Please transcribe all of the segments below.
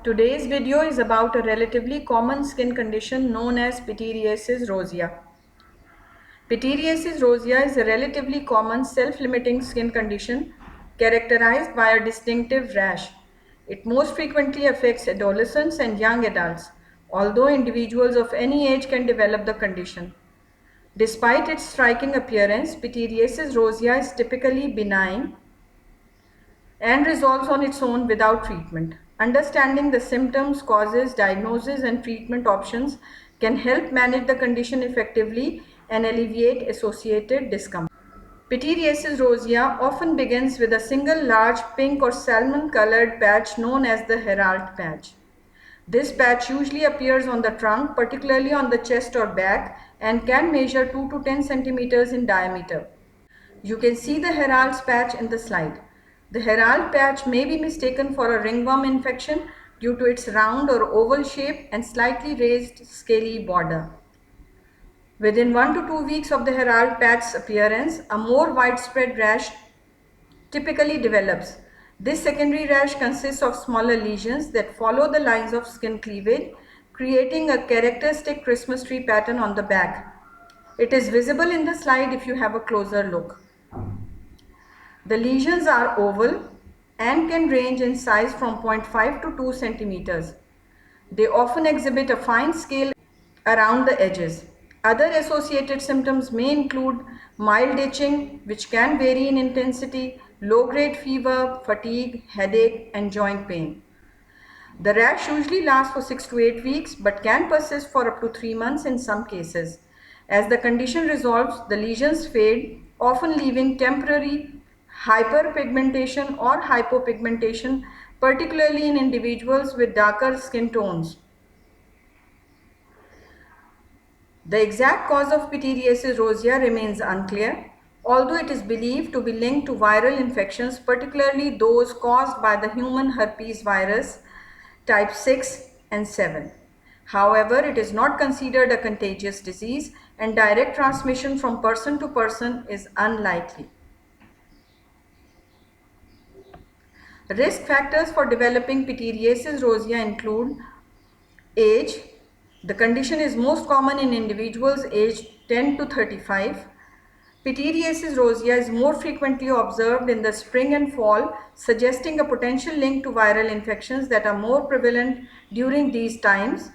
Today's video is about a relatively common skin condition known as pityriasis rosea. Pityriasis rosea is a relatively common self-limiting skin condition characterized by a distinctive rash. It most frequently affects adolescents and young adults, although individuals of any age can develop the condition. Despite its striking appearance, pityriasis rosea is typically benign and resolves on its own without treatment. Understanding the symptoms, causes, diagnosis, and treatment options can help manage the condition effectively and alleviate associated discomfort. Pityriasis rosea often begins with a single large pink or salmon-colored patch known as the Herald patch. This patch usually appears on the trunk, particularly on the chest or back, and can measure 2 to 10 centimeters in diameter. You can see the Herald's patch in the slide. The Herald patch may be mistaken for a ringworm infection due to its round or oval shape and slightly raised scaly border. Within 1 to 2 weeks of the Herald patch's appearance, a more widespread rash typically develops. This secondary rash consists of smaller lesions that follow the lines of skin cleavage, creating a characteristic Christmas tree pattern on the back. It is visible in the slide if you have a closer look. The lesions are oval and can range in size from 0.5 to 2 centimeters. They often exhibit a fine scale around the edges. Other associated symptoms may include mild itching, which can vary in intensity, low-grade fever, fatigue, headache, and joint pain. The rash usually lasts for 6 to 8 weeks but can persist for up to 3 months in some cases. As the condition resolves, the lesions fade, often leaving temporary hyperpigmentation or hypopigmentation, particularly in individuals with darker skin tones. The exact cause of pityriasis rosea remains unclear, although it is believed to be linked to viral infections, particularly those caused by the human herpes virus type 6 and 7. However, it is not considered a contagious disease and direct transmission from person to person is unlikely. Risk factors for developing pityriasis rosea include age. The condition is most common in individuals aged 10 to 35. Pityriasis rosea is more frequently observed in the spring and fall, suggesting a potential link to viral infections that are more prevalent during these times.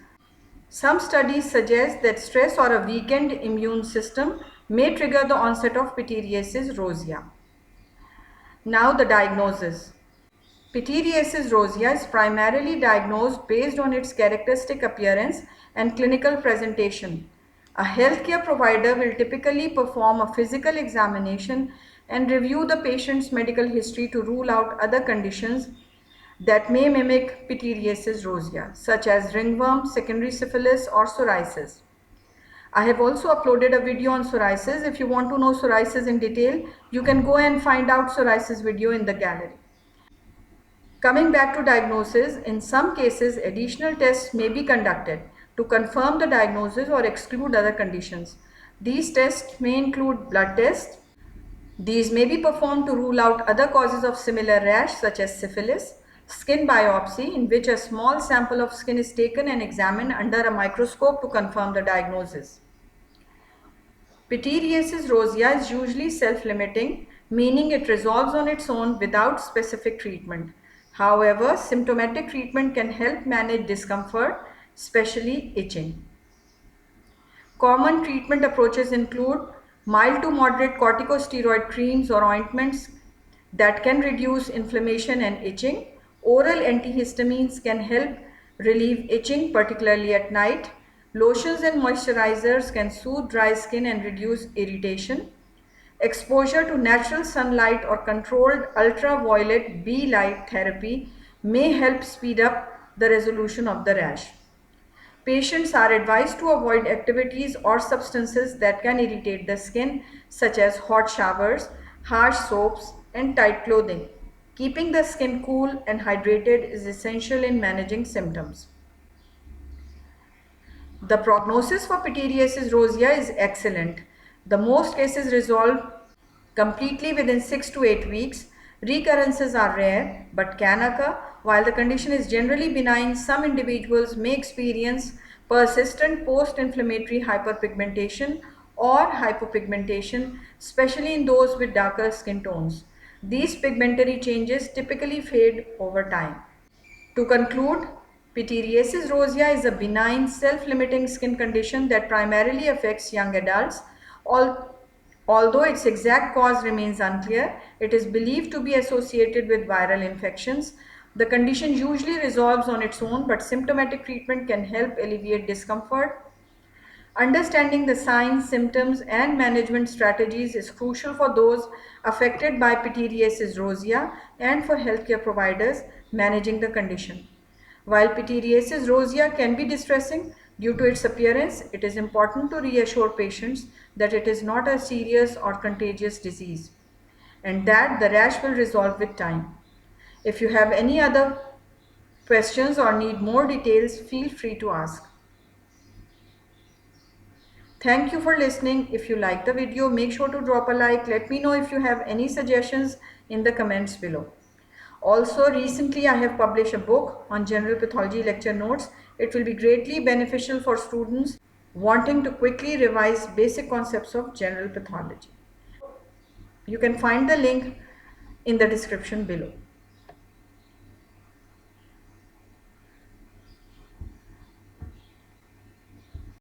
Some studies suggest that stress or a weakened immune system may trigger the onset of pityriasis rosea. Now the diagnosis. Pityriasis rosea is primarily diagnosed based on its characteristic appearance and clinical presentation. A healthcare provider will typically perform a physical examination and review the patient's medical history to rule out other conditions that may mimic pityriasis rosea, such as ringworm, secondary syphilis, or psoriasis. I have also uploaded a video on psoriasis. If you want to know psoriasis in detail, you can go and find out psoriasis video in the gallery. Coming back to diagnosis, in some cases, additional tests may be conducted to confirm the diagnosis or exclude other conditions. These tests may include blood tests. These may be performed to rule out other causes of similar rash such as syphilis, skin biopsy, in which a small sample of skin is taken and examined under a microscope to confirm the diagnosis. Pityriasis rosea is usually self-limiting, meaning it resolves on its own without specific treatment. However, symptomatic treatment can help manage discomfort, especially itching. Common treatment approaches include mild to moderate corticosteroid creams or ointments that can reduce inflammation and itching. Oral antihistamines can help relieve itching, particularly at night. Lotions and moisturizers can soothe dry skin and reduce irritation. Exposure to natural sunlight or controlled ultraviolet B light therapy may help speed up the resolution of the rash. Patients are advised to avoid activities or substances that can irritate the skin, such as hot showers, harsh soaps, and tight clothing. Keeping the skin cool and hydrated is essential in managing symptoms. The prognosis for pityriasis rosea is excellent. The most cases resolve completely within 6 to 8 weeks. Recurrences are rare but can occur. While the condition is generally benign, some individuals may experience persistent post-inflammatory hyperpigmentation or hypopigmentation, especially in those with darker skin tones. These pigmentary changes typically fade over time. To conclude, pityriasis rosea is a benign, self-limiting skin condition that primarily affects young adults. Although its exact cause remains unclear, it is believed to be associated with viral infections. The condition usually resolves on its own, but symptomatic treatment can help alleviate discomfort. Understanding the signs, symptoms, and management strategies is crucial for those affected by pityriasis rosea and for healthcare providers managing the condition. While pityriasis rosea can be distressing due to its appearance, it is important to reassure patients that it is not a serious or contagious disease and that the rash will resolve with time. If you have any other questions or need more details, feel free to ask. Thank you for listening. If you like the video, make sure to drop a like. Let me know if you have any suggestions in the comments below. Also, recently I have published a book on general pathology lecture notes. It will be greatly beneficial for students wanting to quickly revise basic concepts of general pathology. You can find the link in the description below.